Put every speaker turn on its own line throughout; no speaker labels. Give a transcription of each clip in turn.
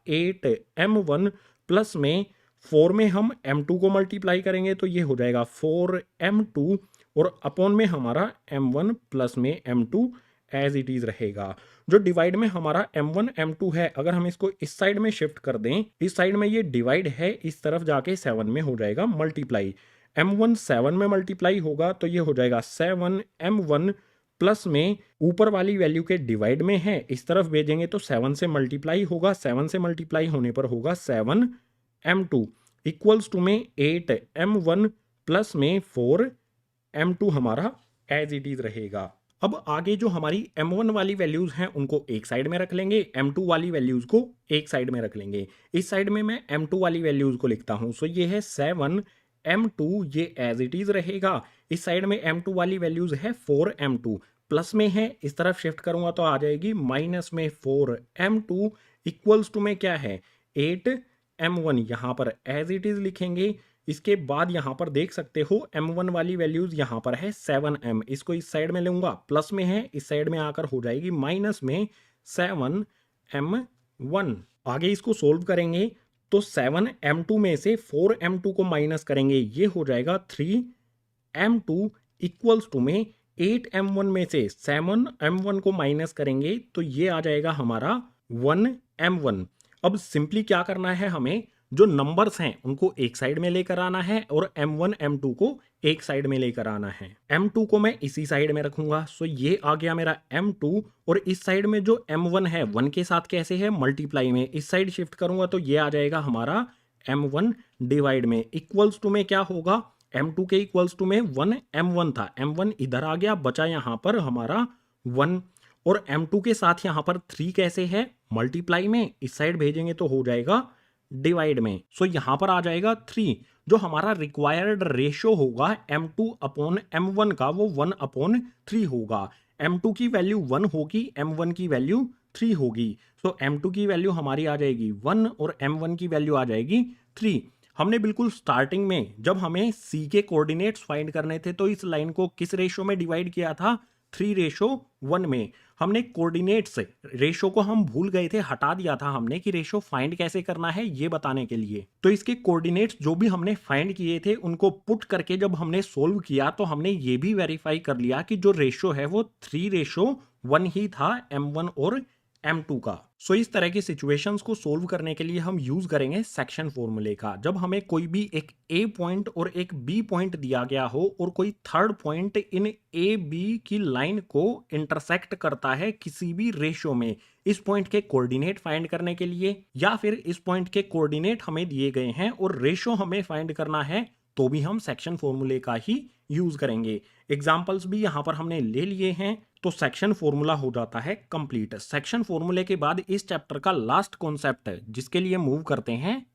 8m1 plus में 4 में हम m2 को मल्टीप्लाई करेंगे तो ये हो जाएगा 4m2 और अपॉन में हमारा m1 प्लस में m2 एज इट इज रहेगा। जो डिवाइड में हमारा m1 m2 है, अगर हम इसको इस साइड में शिफ्ट कर दें, इस साइड में ये डिवाइड है, इस तरफ जाके 7 में हो जाएगा मल्टीप्लाई। m1 7 में मल्टीप्लाई होगा तो ये हो जाएगा 7m1 प्लस में ऊपर वाली वैल्यू के डिवाइड में है, इस तरफ भेजेंगे तो 7 से मल्टीप्लाई होगा, 7 से मल्टीप्लाई होने पर होगा 7m2 इक्वल्स टू में 8m1 प्लस में 4m2 हमारा एज इट इज रहेगा। अब आगे जो हमारी m1 वाली वैल्यूज हैं उनको एक साइड में रख लेंगे, m2 वाली वैल्यूज को एक साइड में रख लेंगे। इस साइड में मैं m2 वाली वैल्यूज को लिखता हूं, सो ये है 7m2, ये एज इट इज रहेगा। इस साइड में m2 वाली वैल्यूज है 4m2 प्लस में है, इस तरफ शिफ्ट करूंगा तो आ जाएगी माइनस में 4m2 इक्वल्स टू में क्या है 8m1, यहां पर एज इट इज लिखेंगे। इसके बाद यहां पर देख सकते हो m1 वाली वैल्यूज यहां पर है 7m, इसको इस साइड में लूंगा, प्लस में है, इस साइड में आकर हो जाएगी माइनस में 7m1। आगे इसको सोल्व करेंगे तो 7m2 में से 4m2 को माइनस करेंगे, ये हो जाएगा 3m2 इक्वल्स टू में 8m1 में से 7m1 को माइनस करेंगे तो ये आ जाएगा हमारा 1m1। अब सिंपली क्या करना है, हमें जो नंबर्स हैं उनको एक साइड में लेकर आना है और m1 m2 को एक साइड में लेकर आना है। m2 को मैं इसी साइड में रखूंगा, सो ये आ गया मेरा m2 और इस साइड में जो m1 है 1 के साथ कैसे है मल्टीप्लाई में, इस साइड शिफ्ट करूंगा तो ये आ जाएगा हमारा m1 डिवाइड में इक्वल्स टू में क्या होगा, m2 के इक्वल्स टू में 1m1 था, m1 इधर आ गया, बचा यहां पर हमारा 1 और m2 के साथ यहां पर 3 कैसे है मल्टीप्लाई में, इस साइड भेजेंगे तो हो जाएगा डिवाइड में। सो यहां पर आ जाएगा 3, जो हमारा रिक्वायर्ड रेशो होगा m2 अपॉन m1 का वो 1/3 होगा। m2 की वैल्यू 1 होगी, m1 की वैल्यू 3 होगी। सो m2 की वैल्यू हमारी आ जाएगी 1 और m1 की वैल्यू आ जाएगी 3। हमने बिल्कुल स्टार्टिंग में जब हमें c के कोऑर्डिनेट्स फाइंड करने थे तो इस लाइन को किस रेशो में डिवाइड किया था, 3:1 में। हमने कोऑर्डिनेट्स रेशो को हम भूल गए थे, हटा दिया था हमने कि रेशो फाइंड कैसे करना है ये बताने के लिए। तो इसके कोऑर्डिनेट्स जो भी हमने फाइंड किए थे उनको पुट करके जब हमने सोल्व किया तो हमने ये भी वेरीफाई कर लिया कि जो रेशो है वो 3:1 ही था m1 और m2 का। सो इस तरह की सिचुएशंस को सोल्व करने के लिए हम यूज करेंगे सेक्शन फॉर्मूले का। जब हमें कोई भी एक ए पॉइंट और एक बी पॉइंट दिया गया हो और कोई third point in A B की लाइन को इंटरसेक्ट करता है किसी भी रेशो में, इस पॉइंट के कोऑर्डिनेट फाइंड करने के लिए, या फिर इस पॉइंट के कोऑर्डिनेट हमें दिए गए हैं और रेशो हमें फाइंड करना है, तो भी हम सेक्शन फॉर्मूले का ही यूज करेंगे। एग्जाम्पल्स भी यहां पर हमने ले लिए हैं तो सेक्शन फॉर्मूला हो जाता है कंप्लीट। सेक्शन फॉर्मूले के बाद इस चैप्टर का लास्ट कॉन्सेप्ट है जिसके लिए मूव करते हैं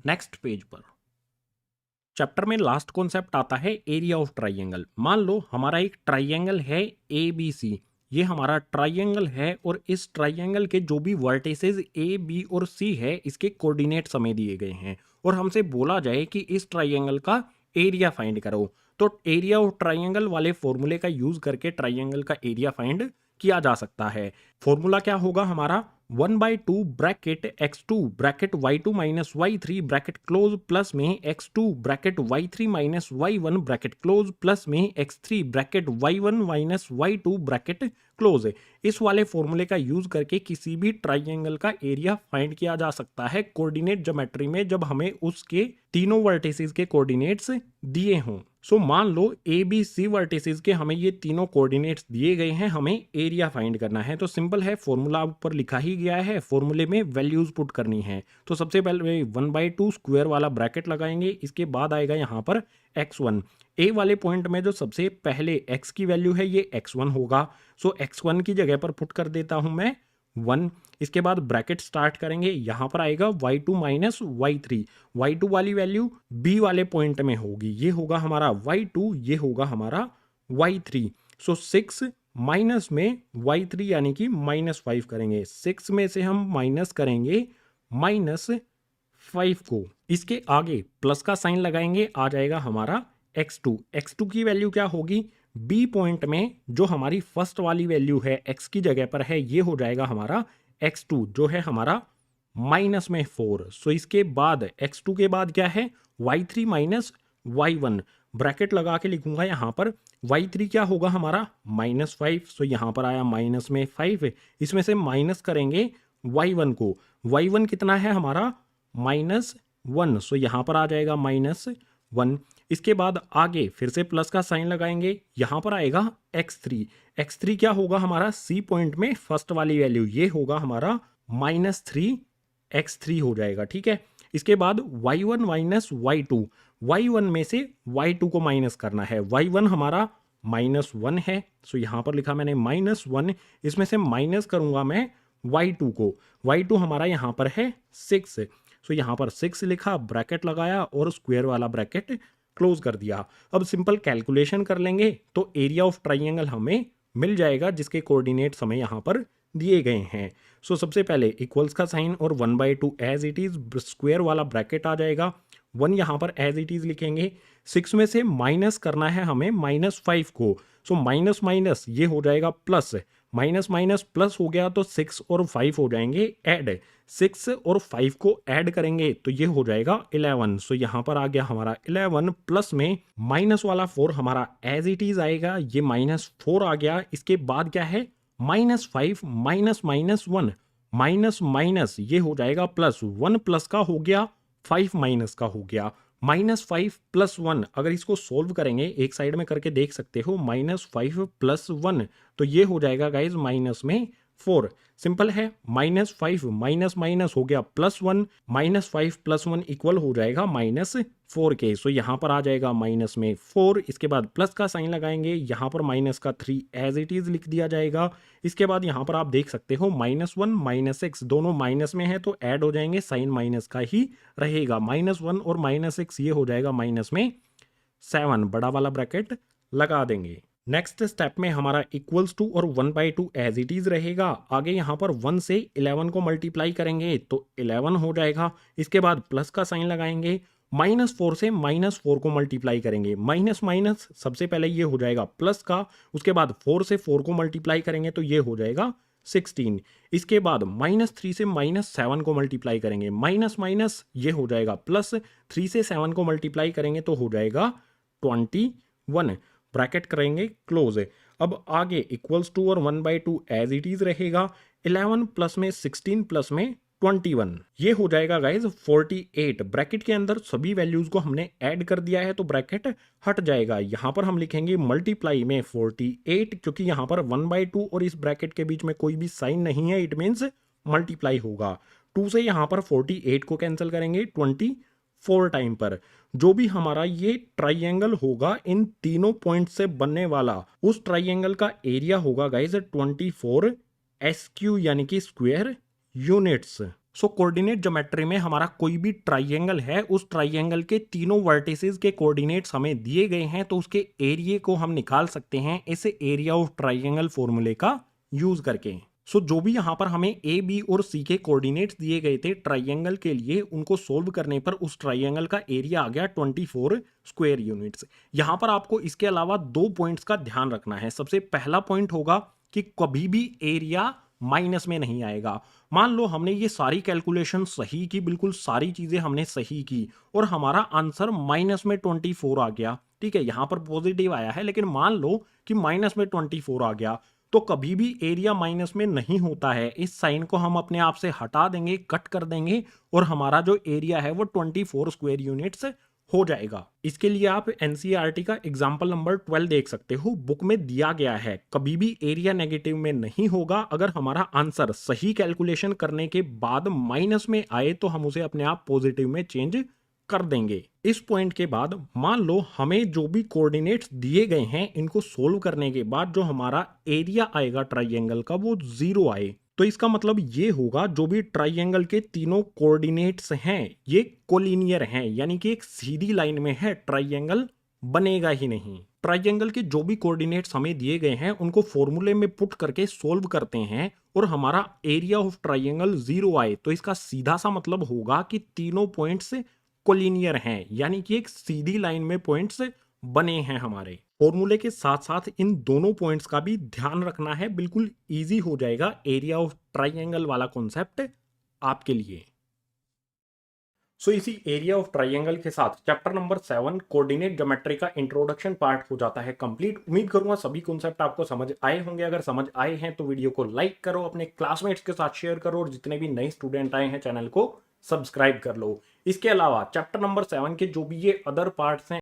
नेक्स्ट पेज पर। चैप्टर में लास्ट कॉन्सेप्ट आता है एरिया ऑफ ट्राइंगल। मान लो हमारा एक ट्राइंगल है ABC, ये हमारा ट्राइंगल है और इस ट्राइंगल के जो भी वर्टिसेस A, B और C है इसके कोऑर्डिनेट्स हमें दिए गए हैं और हमसे बोला जाए कि इस ट्राइंगल का एरिया फाइंड करो। तो एरिया ऑफ ट्राइंगल वाले फॉर्मूले का यूज करके ट्राइंगल का एरिया फाइंड किया जा सकता है। फॉर्मूला क्या होगा हमारा, 1/2 bracket x2 bracket y2 minus y3 bracket close plus में x2 bracket y3 minus y1 bracket close plus में x3 bracket y1 minus y2 bracket close. इस वाले फॉर्मूले का यूज करके किसी भी ट्राइंगल का एरिया फाइंड किया जा सकता है कोऑर्डिनेट ज्योमेट्री में जब हमें उसके तीनों वर्टिसेस के कोऑर्डिनेट्स दिए हों। सो मान लो ABC वर्टिसेस के हमें ये तीनों कोऑर्डिनेट्स दिए गए हैं, हमें एरिया फाइंड करना है। तो सिंपल है, फॉर्मूला ऊपर लिखा ही गया है, फॉर्मूले में वैल्यूज पुट करनी है। तो सबसे पहले 1/2 स्क्वायर वाला ब्रैकेट लगाएंगे, इसके बाद आएगा यहाँ पर x1। ए वाले पॉइंट में जो सबसे पहले x की वैल्यू है ये x1 होगा। सो x1 की जगह पर पुट कर देता हूं मैं 1। इसके बाद ब्रैकेट स्टार्ट करेंगे, यहां पर आएगा y2 माइनस y3। y2 वाली वैल्यू b वाले पॉइंट में होगी, ये होगा हमारा y2, ये होगा हमारा y3। सो 6 माइनस में y3 यानी कि -5 करेंगे, 6 में से हम माइनस करेंगे -5 को, इसके आगे प्लस का साइन लगाएंगे, आ जाएगा हमारा x2। x2 की वैल्यू क्या होगी, बी पॉइंट में जो हमारी फर्स्ट वाली वैल्यू है x की जगह पर है, ये हो जाएगा हमारा x2 जो है हमारा माइनस में 4। सो इसके बाद x2 के बाद क्या है, y3 माइनस y1, ब्रैकेट लगा के लिखूंगा यहाँ पर। y3 क्या होगा हमारा, -5। सो यहाँ पर आया माइनस में 5, इसमें से माइनस करेंगे y1 को। y1 कितना है हमारा, -1। सो यहाँ पर आ जाएगा -1। इसके बाद आगे फिर से प्लस का साइन लगाएंगे, यहाँ पर आएगा x3। x3 क्या होगा हमारा, सी पॉइंट में फर्स्ट वाली वैल्यू, ये होगा हमारा -3x3 हो जाएगा, ठीक है। इसके बाद y1 माइनस y2, y1 में से y2 को माइनस करना है। y1 हमारा -1 है, सो यहाँ पर लिखा मैंने -1, इसमें से माइनस करूंगा मैं y2 को। y2 हमारा यहाँ पर है 6, सो यहाँ पर 6 लिखा, ब्रैकेट लगाया और स्क्वायर वाला ब्रैकेट क्लोज कर दिया। अब सिंपल कैलकुलेशन कर लेंगे तो एरिया ऑफ ट्राइंगल हमें मिल जाएगा, जिसके कोऑर्डिनेट्स हमें यहाँ पर दिए गए हैं। सो सबसे पहले इक्वल्स का साइन और 1/2 एज इट इज, स्क्वायर वाला ब्रैकेट आ जाएगा। 1 यहाँ पर एज इट इज लिखेंगे, 6 में से माइनस करना है हमें -5 को। सो माइनस माइनस ये हो जाएगा प्लस, माइनस माइनस प्लस हो गया तो 6 और 5 हो जाएंगे ऐड। 6 और 5 को ऐड करेंगे तो ये हो जाएगा 11। सो यहाँ पर आ गया हमारा 11, प्लस में माइनस वाला 4 हमारा एज इट इज आएगा, ये -4 आ गया। इसके बाद क्या है, -5 माइनस माइनस 1, माइनस माइनस ये हो जाएगा प्लस, 1 प्लस का हो गया 5 माइनस का हो गया, -5 + 1। अगर इसको सोल्व करेंगे एक साइड में करके देख सकते हो, -5 + 1 तो ये हो जाएगा गाइज माइनस में 4। सिंपल है, -5 माइनस माइनस हो गया +1, -5 + 1 इक्वल हो जाएगा -4 के। सो यहाँ पर आ जाएगा माइनस में 4, इसके बाद प्लस का साइन लगाएंगे, यहाँ पर माइनस का 3 एज इट इज लिख दिया जाएगा। इसके बाद यहाँ पर आप देख सकते हो -1 -6 दोनों माइनस में है तो ऐड हो जाएंगे, साइन माइनस का ही रहेगा। -1 और -6 ये हो जाएगा माइनस में 7, बड़ा वाला ब्रैकेट लगा देंगे। नेक्स्ट स्टेप में हमारा इक्वल्स टू और 1/2 एज इट इज रहेगा। आगे यहाँ पर 1 से 11 को मल्टीप्लाई करेंगे तो 11 हो जाएगा। इसके बाद प्लस का साइन लगाएंगे, -4 से -4 को मल्टीप्लाई करेंगे, माइनस माइनस सबसे पहले ये हो जाएगा प्लस का, उसके बाद 4 से 4 को मल्टीप्लाई करेंगे तो ये हो जाएगा 16। इसके बाद -3 से -7 को मल्टीप्लाई करेंगे, माइनस माइनस ये हो जाएगा प्लस, 3 से 7 को मल्टीप्लाई करेंगे तो हो जाएगा 21, ब्रैकेट करेंगे क्लोज। अब आगे इक्वल्स टू और 1/2 एज इट इज रहेगा, 11 प्लस में 16 प्लस में 21 ये हो जाएगा गाइज 48। ब्रैकेट के अंदर सभी वैल्यूज को हमने ऐड कर दिया है तो ब्रैकेट हट जाएगा। यहाँ पर हम लिखेंगे मल्टीप्लाई में 48, क्योंकि यहाँ पर 1/2 और इस ब्रैकेट के बीच में कोई भी साइन नहीं है, इट मीन्स मल्टीप्लाई होगा। 2 से यहाँ पर 48 को कैंसिल करेंगे 24 टाइम पर। जो भी हमारा ये ट्राइंगल होगा इन तीनों पॉइंट से बनने वाला, उस ट्राइंगल का एरिया होगा गाइज 24 SQ यानी कि स्क्वायर यूनिट्स। सो कोऑर्डिनेट ज्योमेट्री में हमारा कोई भी ट्राइंगल है, उस ट्राइंगल के तीनों वर्टिसेस के कोऑर्डिनेट्स हमें दिए गए हैं तो उसके एरिया को हम निकाल सकते हैं इस एरिया ऑफ ट्राइंगल फॉर्मूले का यूज करके। सो जो भी यहाँ पर हमें ए, बी और सी के कोऑर्डिनेट्स दिए गए थे ट्राइंगल के लिए, उनको सोल्व करने पर उस ट्राइंगल का एरिया आ गया 24 स्क्वायर यूनिट्स। यहाँ पर आपको इसके अलावा 2 पॉइंट्स का ध्यान रखना है। सबसे पहला पॉइंट होगा कि कभी भी एरिया माइनस में नहीं आएगा। मान लो हमने ये सारी कैलकुलेशन सही की, बिल्कुल सारी चीजें हमने सही की और हमारा आंसर माइनस में 24 आ गया, ठीक है। यहाँ पर पॉजिटिव आया है लेकिन मान लो कि माइनस में 24 आ गया, तो कभी भी एरिया माइनस में नहीं होता है। इस साइन को हम अपने आप से हटा देंगे, कट कर देंगे और हमारा जो एरिया है वो 24 स्क्वायर यूनिट्स हो जाएगा। इसके लिए आप एनसीईआरटी का एग्जाम्पल नंबर 12 देख सकते हो, बुक में दिया गया है। कभी भी एरिया नेगेटिव में नहीं होगा। अगर हमारा आंसर सही कैलकुलेशन करने के बाद माइनस में आए तो हम उसे अपने आप पॉजिटिव में चेंज कर देंगे। इस पॉइंट के बाद मान लो हमें जो भी कोऑर्डिनेट्स दिए गए हैं, इनको सोल्व करने के बाद जो हमारा एरिया आएगा ट्राइंगल का वो 0 आए, तो इसका मतलब ये होगा जो भी ट्राइंगल के तीनों कोऑर्डिनेट्स हैं ये कोलिनियर हैं, यानी कि एक सीधी लाइन में है, ट्राइंगल बनेगा ही नहीं। ट्राइंगल के जो भी कोऑर्डिनेट्स हमें दिए गए हैं उनको फॉर्मूले में पुट करके सोल्व करते हैं और हमारा एरिया ऑफ ट्राइंगल 0 आए, तो इसका सीधा सा मतलब होगा कि तीनों पॉइंट्स कोलिनियर हैं, यानी कि एक सीधी लाइन में पॉइंट्स बने हैं हमारे। फॉर्मूले के साथ साथ इन दोनों पॉइंट्स का भी ध्यान रखना है, बिल्कुल इजी हो जाएगा एरिया ऑफ ट्राइंगल वाला कॉन्सेप्ट आपके लिए। सो इसी एरिया ऑफ ट्राइंगल के साथ चैप्टर नंबर 7 कोऑर्डिनेट ज्योमेट्री का इंट्रोडक्शन पार्ट हो जाता है कंप्लीट। उम्मीद करूंगा सभी कॉन्सेप्ट आपको समझ आए होंगे। अगर समझ आए हैं तो वीडियो को लाइक करो, अपने क्लासमेट्स के साथ शेयर करो, और जितने भी नए स्टूडेंट आए हैं चैनल को सब्सक्राइब कर लो। इसके अलावा चैप्टर नंबर 7 के जो भी ये अदर पार्ट्स हैं